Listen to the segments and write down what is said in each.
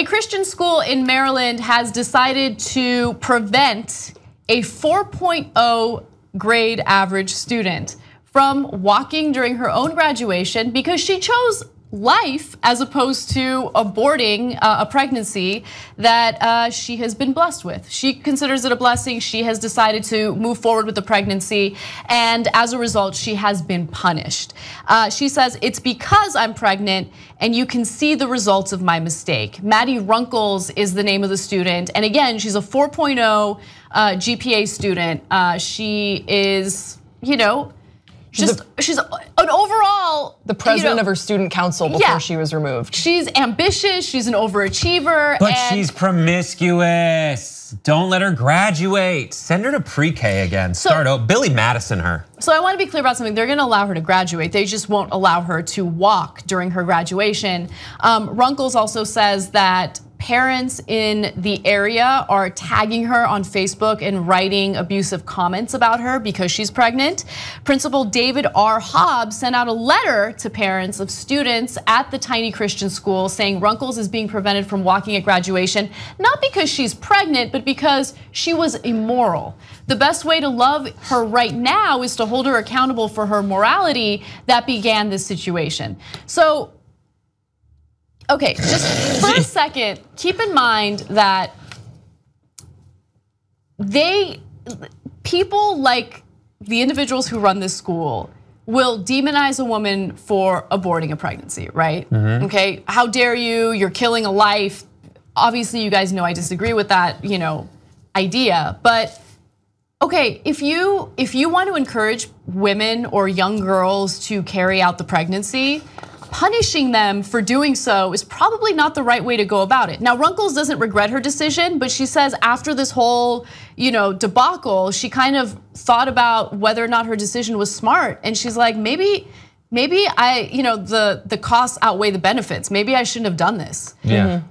Christian school in Maryland has decided to prevent a 4.0 grade average student from walking during her own graduation because she chose life as opposed to aborting a pregnancy that she has been blessed with. She considers it a blessing. She has decided to move forward with the pregnancy, and as a result, she has been punished. She says, it's because I'm pregnant and you can see the results of my mistake. Maddie Runkles is the name of the student, and again, she's a 4.0 GPA student. She is, she's an overall the president of her student council before she was removed. She's ambitious, she's an overachiever. But she's promiscuous. Don't let her graduate. Send her to pre-K again. Start out, Billy Madison her. So I want to be clear about something. They're gonna allow her to graduate. They just won't allow her to walk during her graduation. Runkles also says that parents in the area are tagging her on Facebook and writing abusive comments about her because she's pregnant. Principal David R. Hobbs sent out a letter to parents of students at the tiny Christian school saying Runkles is being prevented from walking at graduation, not because she's pregnant, but because she was immoral. The best way to love her right now is to hold her accountable for her morality that began this situation. So, okay, just for a second, keep in mind that people like the individuals who run this school will demonize a woman for aborting a pregnancy, right? Okay, how dare you, you're killing a life. Obviously, you guys know I disagree with that, idea, but okay, if you want to encourage women or young girls to carry out the pregnancy, punishing them for doing so is probably not the right way to go about it. Now, Runkles doesn't regret her decision, but she says after this whole, debacle, she kind of thought about whether or not her decision was smart, and she's like, maybe I, the costs outweigh the benefits. Maybe I shouldn't have done this. Yeah.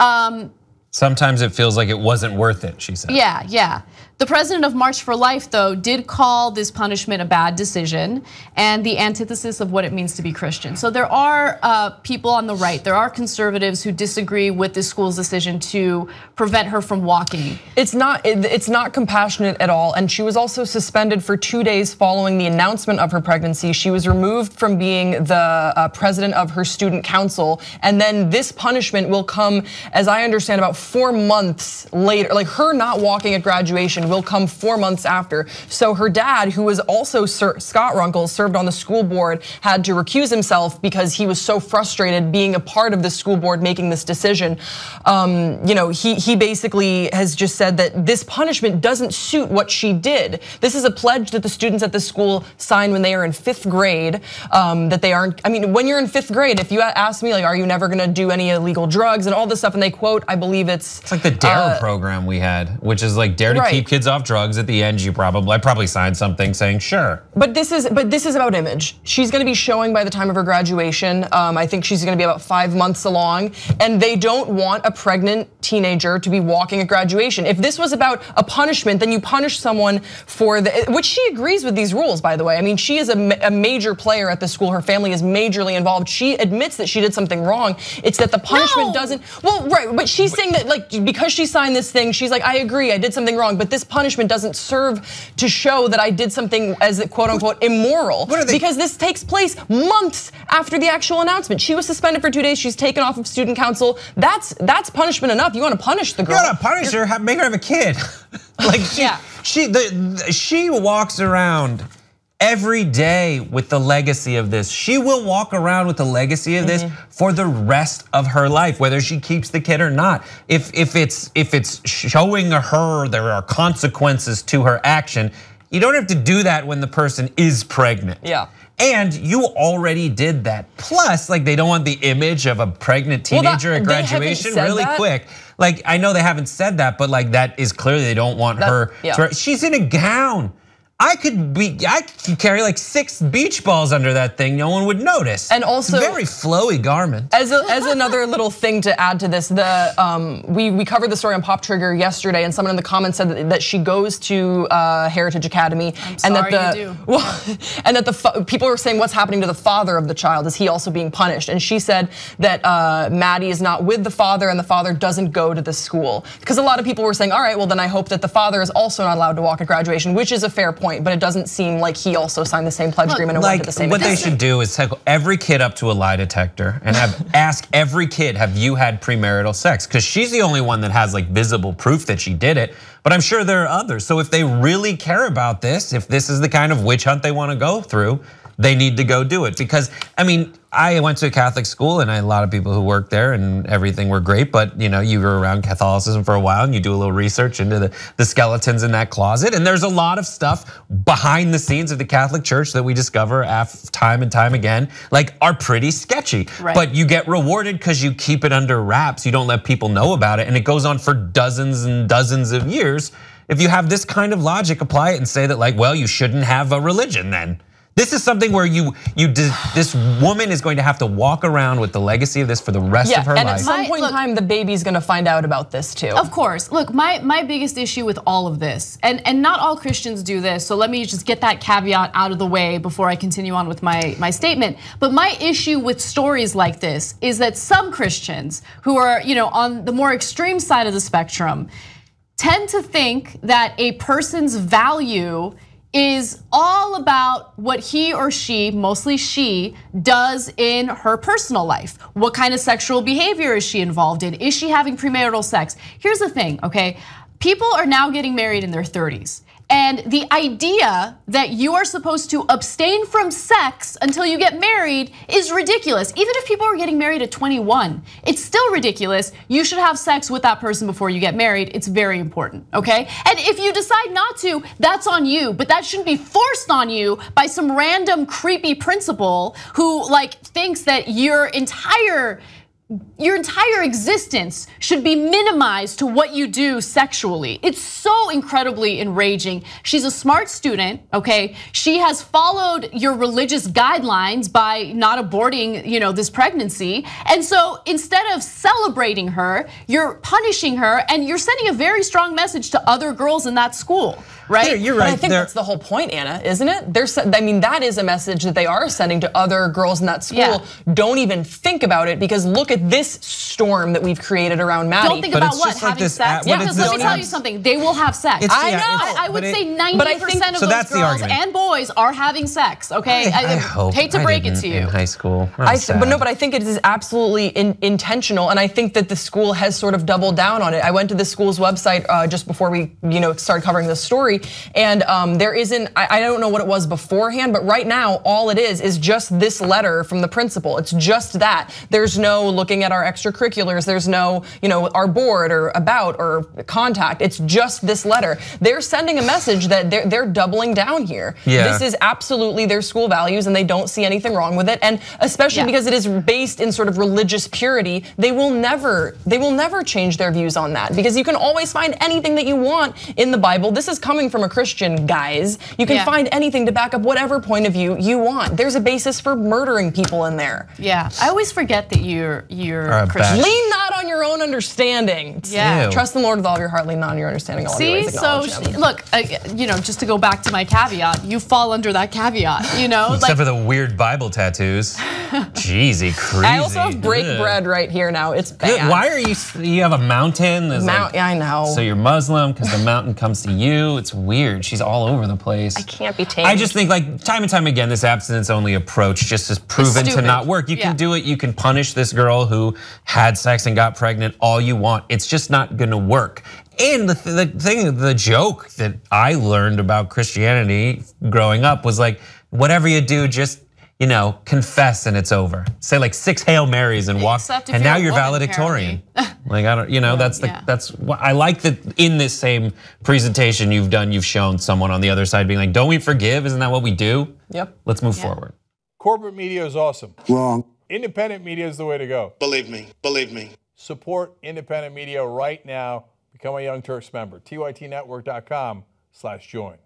Sometimes it feels like it wasn't worth it, she said. Yeah. The president of March for Life, though, did call this punishment a bad decision and the antithesis of what it means to be Christian. So there are people on the right, there are conservatives who disagree with the school's decision to prevent her from walking. It's not compassionate at all, and she was also suspended for 2 days following the announcement of her pregnancy. She was removed from being the president of her student council, and then this punishment will come, as I understand, about 4 months later. Like her not walking at graduation will come 4 months after. So her dad, who was also Scott Runkles, served on the school board, had to recuse himself because he was so frustrated being a part of the school board making this decision. He basically has just said that this punishment doesn't suit what she did. This is a pledge that the students at the school sign when they are in 5th grade, that they aren't, when you're in 5th grade, if you ask me, like, are you never gonna do any illegal drugs and all this stuff, and they quote, I believe it's like the DARE program we had, which is like dare to keep kids off drugs. At the end, I probably signed something saying sure. But this is about image. She's going to be showing by the time of her graduation. I think she's going to be about 5 months along, and they don't want a pregnant teenager to be walking at graduation. If this was about a punishment, then you punish someone for which she agrees with these rules, by the way. She is a major player at the school. Her family is majorly involved. She admits that she did something wrong. It's that the punishment doesn't. Well, right, but she's saying that because she signed this thing, she's like, I agree, I did something wrong, but this punishment doesn't serve to show that I did something as quote unquote immoral. Because this takes place months after the actual announcement. She was suspended for 2 days, she's taken off of student council. That's punishment enough. You want to punish the girl. You want to punish her, make her have a kid. She walks around every day with the legacy of this. She will walk around with the legacy of this for the rest of her life, whether she keeps the kid or not. If it's showing her there are consequences to her action, you don't have to do that when the person is pregnant. Yeah. And you already did that. Plus, they don't want the image of a pregnant teenager at graduation really quick. I know they haven't said that, but that is clearly they don't want her. She's in a gown. I could carry like 6 beach balls under that thing. No one would notice. And also, it's a very flowy garment. As another little thing to add to this, we covered the story on Pop Trigger yesterday, and someone in the comments said that she goes to Heritage Academy, and that people were saying, what's happening to the father of the child? Is he also being punished? And she said that Maddie is not with the father, and the father doesn't go to the school. Because a lot of people were saying, all right, well then I hope that the father is also not allowed to walk at graduation, which is a fair point. But it doesn't seem like he also signed the same pledge agreement and went to the same. What they should do is take every kid up to a lie detector and ask every kid, have you had premarital sex? Because she's the only one that has like visible proof that she did it. But I'm sure there are others. So if they really care about this, if this is the kind of witch hunt they want to go through, they need to go do it. Because I mean, I went to a Catholic school and I had a lot of people who worked there and everything were great, but you were around Catholicism for a while and you do a little research into the skeletons in that closet. And there's a lot of stuff behind the scenes of the Catholic Church that we discover time and time again, like are pretty sketchy. Right. But you get rewarded because you keep it under wraps. You don't let people know about it, and it goes on for dozens and dozens of years. If you have this kind of logic, apply it and say that like, well, you shouldn't have a religion then. This is something where this woman is going to have to walk around with the legacy of this for the rest of her life. And at some point in time, the baby's gonna find out about this too. Of course. Look, my biggest issue with all of this, and not all Christians do this, so let me just get that caveat out of the way before I continue on with my statement. But my issue with stories like this is that some Christians who are on the more extreme side of the spectrum tend to think that a person's value is all about what he or she, mostly she, does in her personal life. What kind of sexual behavior is she involved in? Is she having premarital sex? Here's the thing, okay? People are now getting married in their 30s. And the idea that you are supposed to abstain from sex until you get married is ridiculous. Even if people are getting married at 21, it's still ridiculous. You should have sex with that person before you get married. It's very important, okay? And if you decide not to, that's on you, but that shouldn't be forced on you by some random creepy principal who thinks that your entire existence should be minimized to what you do sexually. It's so incredibly enraging. She's a smart student, okay? She has followed your religious guidelines by not aborting, this pregnancy. And so instead of celebrating her, you're punishing her and you're sending a very strong message to other girls in that school, right? You're right. But I think that's the whole point, Anna, isn't it? That is a message that they are sending to other girls in that school. Yeah. Don't even think about it because look at this storm that we've created around Maddie. Don't think about what, having sex? Yeah, because let me tell you something, they will have sex. I know. I would say 90% of those girls and boys are having sex, okay? I hope. Hate to break it to you. In high school. But I think it is absolutely intentional, and I think that the school has sort of doubled down on it. I went to the school's website just before we started covering this story, and there isn't, I don't know what it was beforehand, but right now all it is just this letter from the principal. It's just that. There's no looking at our extracurriculars. There's no, our board or about or contact. It's just this letter. They're sending a message that they're doubling down here. Yeah. This is absolutely their school values, and they don't see anything wrong with it. And especially because it is based in sort of religious purity, they will never change their views on that because you can always find anything that you want in the Bible. This is coming from a Christian, guys. You can find anything to back up whatever point of view you want. There's a basis for murdering people in there. Yeah, I always forget that you're Christian. Lean not on your own understanding. Yeah. Trust in the Lord with all of your heart, lean not on your understanding. All your ways, so look, just to go back to my caveat, you fall under that caveat, Except for the weird Bible tattoos. Jeezy, crazy. I also have break bread right here now. It's bad. Why are you have a mountain? Yeah, I know. So you're Muslim because the mountain comes to you. It's weird. She's all over the place. I can't be tamed. I just think time and time again, this abstinence-only approach just is proven to not work. You can do it. You can punish this girl who had sex and got pregnant all you want. It's just not gonna work. And the joke that I learned about Christianity growing up was whatever you do, just confess and it's over. Say 6 Hail Marys and walk, and now you're valedictorian. I don't, that's what I like that in this same presentation you've shown someone on the other side being don't we forgive? Isn't that what we do? Yep. Let's move forward. Corporate media is awesome. Wrong. Independent media is the way to go. Believe me, believe me. Support independent media right now. Become a Young Turks member. TYTnetwork.com/join.